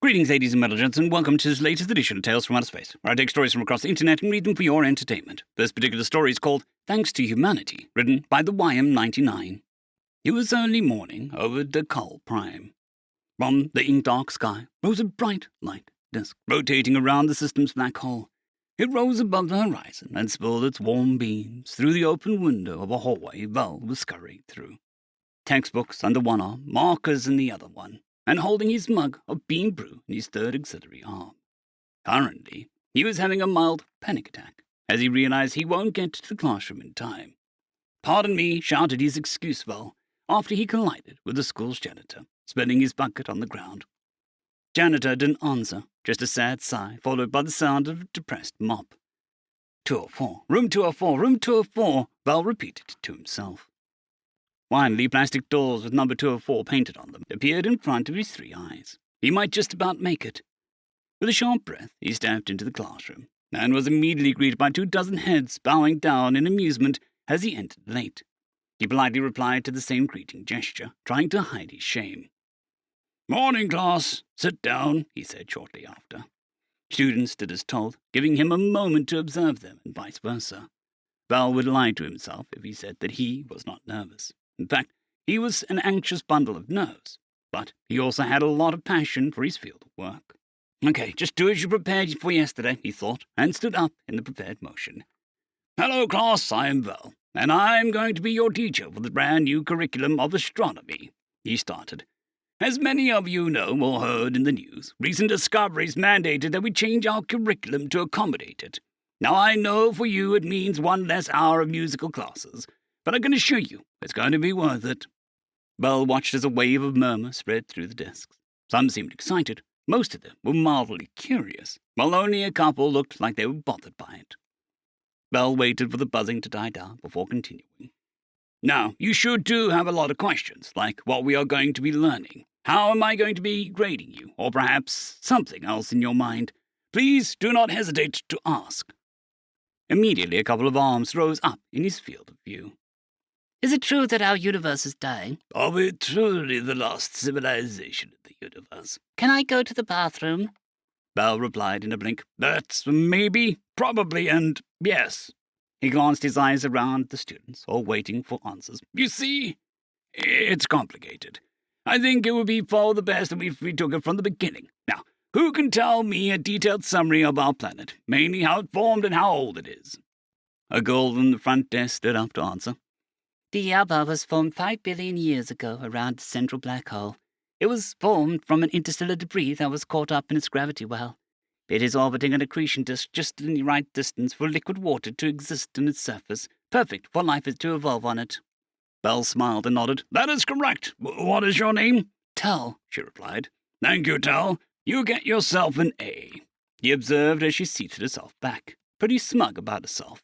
Greetings, ladies and metal-gents, and welcome to this latest edition of Tales from Outer Space, where I take stories from across the internet and read them for your entertainment. This particular story is called Thanks to Humanity, written by the YM99. It was early morning over Deathworld Prime. From the ink-dark sky rose a bright light disk, rotating around the system's black hole. It rose above the horizon and spilled its warm beams through the open window of a hallway Vel was scurrying through. Textbooks under one arm, markers in the other one, and holding his mug of bean brew in his third auxiliary arm. Currently, he was having a mild panic attack as he realized he won't get to the classroom in time. "Pardon me," shouted his excuse Vel after he collided with the school's janitor, spilling his bucket on the ground. Janitor didn't answer, just a sad sigh followed by the sound of a depressed mop. 204, room 204, room 204, Vel repeated to himself. Finally, plastic doors with number 204 painted on them appeared in front of his three eyes. He might just about make it. With a sharp breath, he stepped into the classroom, and was immediately greeted by 24 heads bowing down in amusement as he entered late. He politely replied to the same greeting gesture, trying to hide his shame. "Morning, class. Sit down," he said shortly after. Students did as told, giving him a moment to observe them, and vice versa. Vel would lie to himself if he said that he was not nervous. In fact, he was an anxious bundle of nerves, but he also had a lot of passion for his field of work. "Okay, just do as you prepared for yesterday," he thought, and stood up in the prepared motion. "Hello, class, I am Vel, and I'm going to be your teacher for the brand new curriculum of astronomy," he started. "As many of you know or heard in the news, recent discoveries mandated that we change our curriculum to accommodate it. Now, I know for you it means one less hour of musical classes, but I can assure you it's going to be worth it." Vel watched as a wave of murmur spread through the desks. Some seemed excited, most of them were mildly curious, while only a couple looked like they were bothered by it. Vel waited for the buzzing to die down before continuing. "Now, you sure do have a lot of questions, like what we are going to be learning. How am I going to be grading you, or perhaps something else in your mind? Please do not hesitate to ask." Immediately, a couple of arms rose up in his field of view. "Is it true that our universe is dying?" "Are we truly the last civilization in the universe?" "Can I go to the bathroom?" Vel replied in a blink. "That's maybe, probably, and yes." He glanced his eyes around the students, all waiting for answers. "You see, it's complicated. I think it would be for the best if we took it from the beginning. Now, who can tell me a detailed summary of our planet, mainly how it formed and how old it is?" A girl in the front desk stood up to answer. "The Yaba was formed 5 billion years ago around the central black hole. It was formed from an interstellar debris that was caught up in its gravity well. It is orbiting an accretion disk just in the right distance for liquid water to exist in its surface, perfect for life to evolve on it." Vel smiled and nodded. "That is correct. What is your name?" "Tel," she replied. "Thank you, Tel. You get yourself an A," he observed as she seated herself back, pretty smug about herself.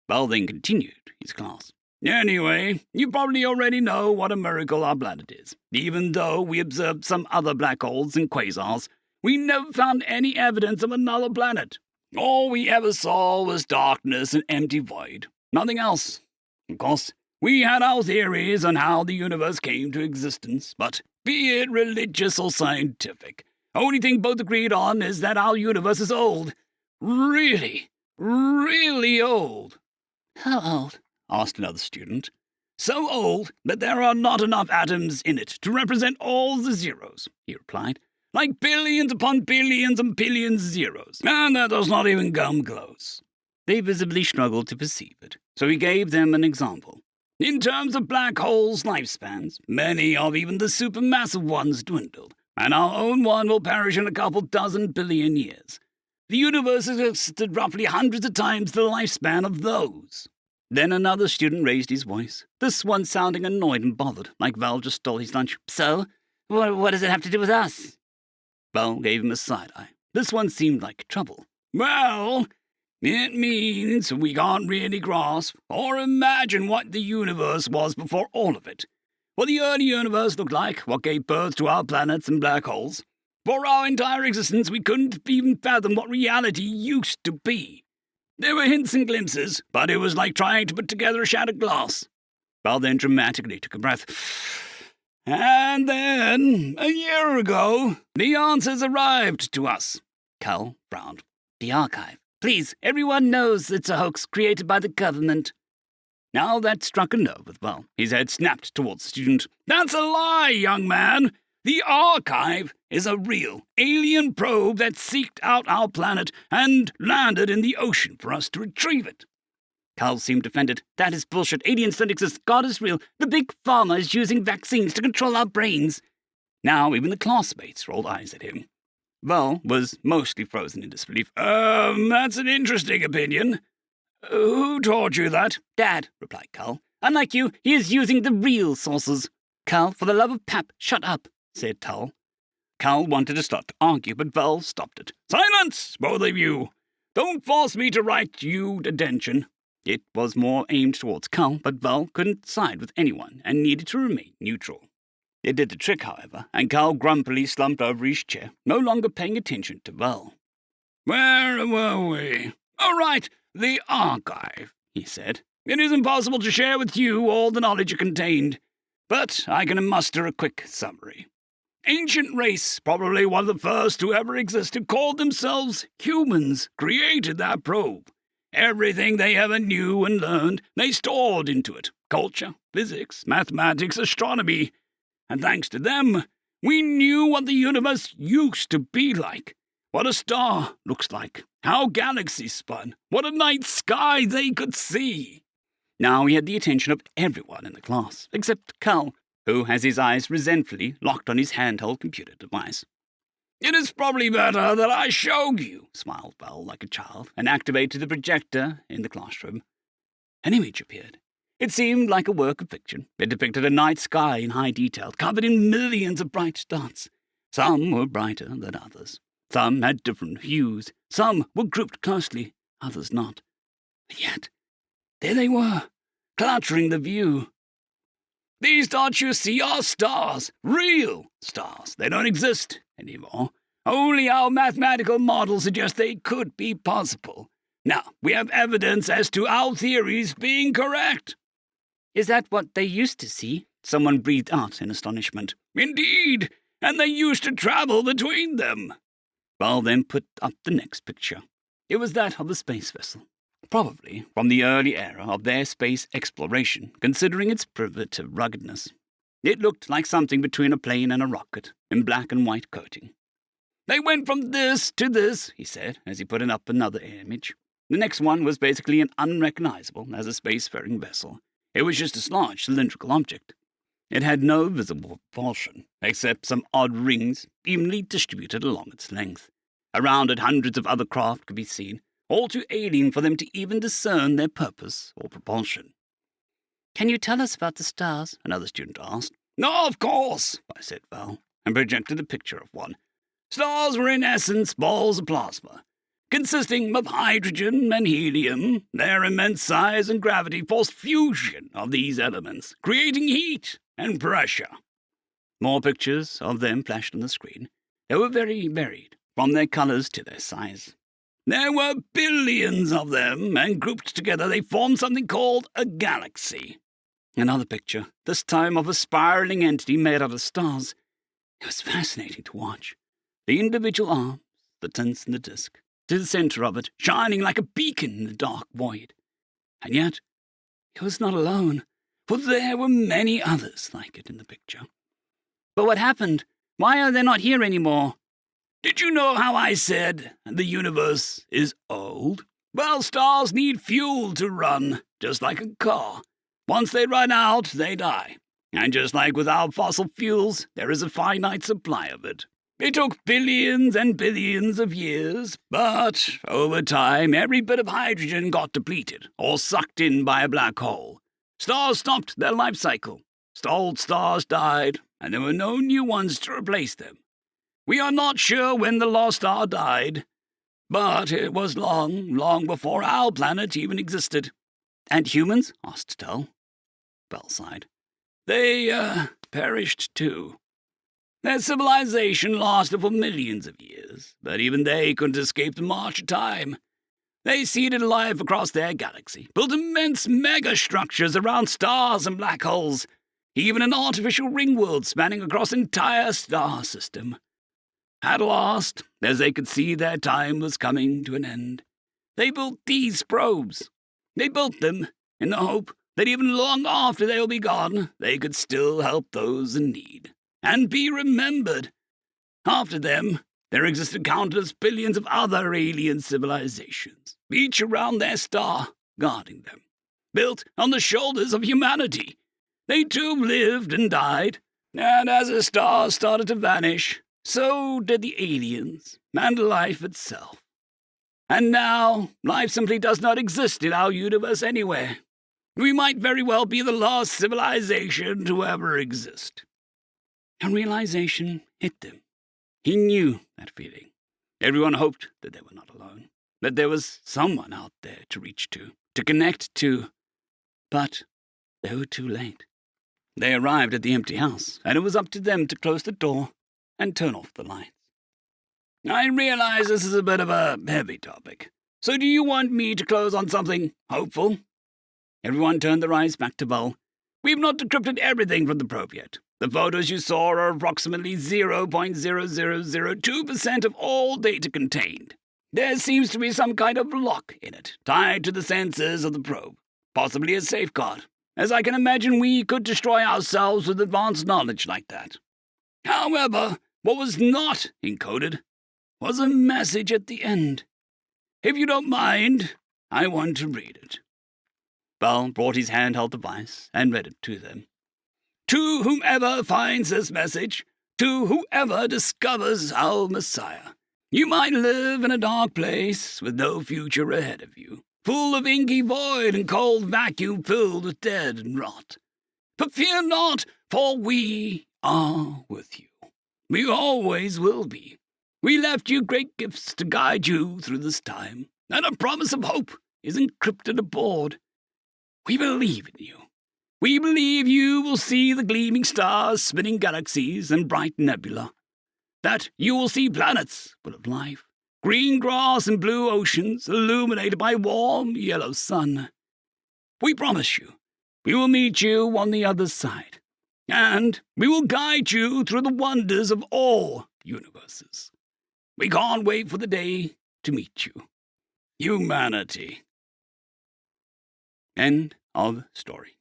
Vel then continued his class. "Anyway, you probably already know what a miracle our planet is. Even though we observed some other black holes and quasars, we never found any evidence of another planet. All we ever saw was darkness and empty void. Nothing else. Of course, we had our theories on how the universe came to existence, but be it religious or scientific, only thing both agreed on is that our universe is old. Really, really old." "How old?" asked another student. "So old that there are not enough atoms in it to represent all the zeros," he replied. "Like billions upon billions and billions of zeros. And that does not even come close." They visibly struggled to perceive it, so he gave them an example. "In terms of black holes' lifespans, many of even the supermassive ones dwindled, and our own one will perish in a couple dozen billion years. The universe has existed roughly hundreds of times the lifespan of those." Then another student raised his voice, this one sounding annoyed and bothered, like Vel just stole his lunch. "So, what does it have to do with us?" Vel gave him a side-eye. This one seemed like trouble. "Well, it means we can't really grasp or imagine what the universe was before all of it. What the early universe looked like, what gave birth to our planets and black holes. For our entire existence, we couldn't even fathom what reality used to be. There were hints and glimpses, but it was like trying to put together a shattered glass." Vel then dramatically took a breath And then, a year ago, the answers arrived to us. Cal frowned. The archive. Please, everyone knows it's a hoax created by the government. Now that struck a nerve with Val. His head snapped towards the student. That's a lie, young man. The archive is a real alien probe that seeked out our planet and landed in the ocean for us to retrieve it. Cal seemed offended. That is bullshit. Aliens don't exist. God is real. The big pharma is using vaccines to control our brains. Now even the classmates rolled eyes at him. Val was mostly frozen in disbelief. That's an interesting opinion. Who taught you that? Dad, replied Cal. Unlike you, he is using the real sources. Cal, for the love of Pap, shut up, said Tull. Cal wanted to start to argue, but Val stopped it. Silence, both of you! Don't force me to write you attention. It was more aimed towards Cal, but Val couldn't side with anyone and needed to remain neutral. It did the trick, however, and Cal grumpily slumped over his chair, no longer paying attention to Val. Where were we? All right, the archive, he said. It is impossible to share with you all the knowledge it contained, but I can muster a quick summary. Ancient race, probably one of the first to ever exist, who called themselves humans, created that probe. Everything they ever knew and learned, they stored into it. Culture, physics, mathematics, astronomy. And thanks to them, we knew what the universe used to be like. What a star looks like. How galaxies spun. What a night sky they could see. Now he had the attention of everyone in the class, except Cal, who has his eyes resentfully locked on his handheld computer device. It is probably better that I show you, smiled Val like a child, and activated the projector in the classroom. An image appeared. It seemed like a work of fiction. It depicted a night sky in high detail, covered in millions of bright dots. Some were brighter than others. Some had different hues. Some were grouped closely, others not. But yet, there they were, cluttering the view. These dots you see are stars, real stars. They don't exist anymore. Only our mathematical models suggest they could be possible. Now, we have evidence as to our theories being correct. Is that what they used to see? Someone breathed out in astonishment. Indeed, and they used to travel between them. Val then put up the next picture. It was that of a space vessel, probably from the early era of their space exploration, considering its primitive ruggedness. It looked like something between a plane and a rocket, in black and white coating. They went from this to this, he said, as he put up another image. The next one was basically unrecognizable as a spacefaring vessel. It was just a large cylindrical object. It had no visible propulsion, except some odd rings evenly distributed along its length. Around it, hundreds of other craft could be seen, all too alien for them to even discern their purpose or propulsion. Can you tell us about the stars? Another student asked. No, of course, I said Val, and projected a picture of one. Stars were in essence balls of plasma, consisting of hydrogen and helium. Their immense size and gravity forced fusion of these elements, creating heat and pressure. More pictures of them flashed on the screen. They were very varied, from their colors to their size. There were billions of them, and grouped together they formed something called a galaxy. Another picture, this time of a spiraling entity made out of stars. It was fascinating to watch. The individual arms, the tints and the disk, to the center of it, shining like a beacon in the dark void. And yet, it was not alone, for there were many others like it in the picture. But what happened? Why are they not here anymore? Did you know how I said the universe is old? Well, stars need fuel to run, just like a car. Once they run out, they die. And just like with our fossil fuels, there is a finite supply of it. It took billions and billions of years, but over time, every bit of hydrogen got depleted or sucked in by a black hole. Stars stopped their life cycle. Old stars died, and there were no new ones to replace them. We are not sure when the lost star died, but it was long, long before our planet even existed. And humans? asked Tull. Bell sighed. They, perished too. Their civilization lasted for millions of years, but even they couldn't escape the march of time. They seeded life across their galaxy, built immense megastructures around stars and black holes. even an artificial ring world spanning across an entire star system. At last, as they could see their time was coming to an end, they built these probes. They built them in the hope that even long after they will be gone, they could still help those in need and be remembered. After them, there existed countless billions of other alien civilizations, each around their star, guarding them, built on the shoulders of humanity. They too lived and died, and as the stars started to vanish, so did the aliens and life itself. And now, life simply does not exist in our universe anywhere. We might very well be the last civilization to ever exist. A realization hit them. He knew that feeling. Everyone hoped that they were not alone, that there was someone out there to reach to connect to. But they were too late. They arrived at the empty house, and it was up to them to close the door and turn off the lights. I realize this is a bit of a heavy topic, so do you want me to close on something hopeful? Everyone turned their eyes back to Bull. We've not decrypted everything from the probe yet. The photos you saw are approximately 0.0002% of all data contained. There seems to be some kind of lock in it, tied to the sensors of the probe, possibly a safeguard, as I can imagine we could destroy ourselves with advanced knowledge like that. However, what was not encoded was a message at the end. If you don't mind, I want to read it. Bell brought his handheld device and read it to them. To whomever finds this message, to whoever discovers our Messiah, you might live in a dark place with no future ahead of you, full of inky void and cold vacuum filled with dead and rot. But fear not, for we are with you. We always will be. We left you great gifts to guide you through this time, and a promise of hope is encrypted aboard. We believe in you. We believe you will see the gleaming stars, spinning galaxies, and bright nebula. That you will see planets full of life, green grass and blue oceans illuminated by warm yellow sun. We promise you, we will meet you on the other side, and we will guide you through the wonders of all universes. We can't wait for the day to meet you. Humanity. End of story.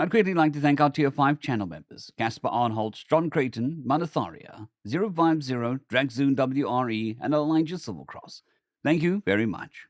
I'd greatly like to thank our Tier 5 channel members, Caspar Arnholtz, John Creighton, Manatharia, 050, Dragzoon WRE, and Elijah Silvercross. Thank you very much.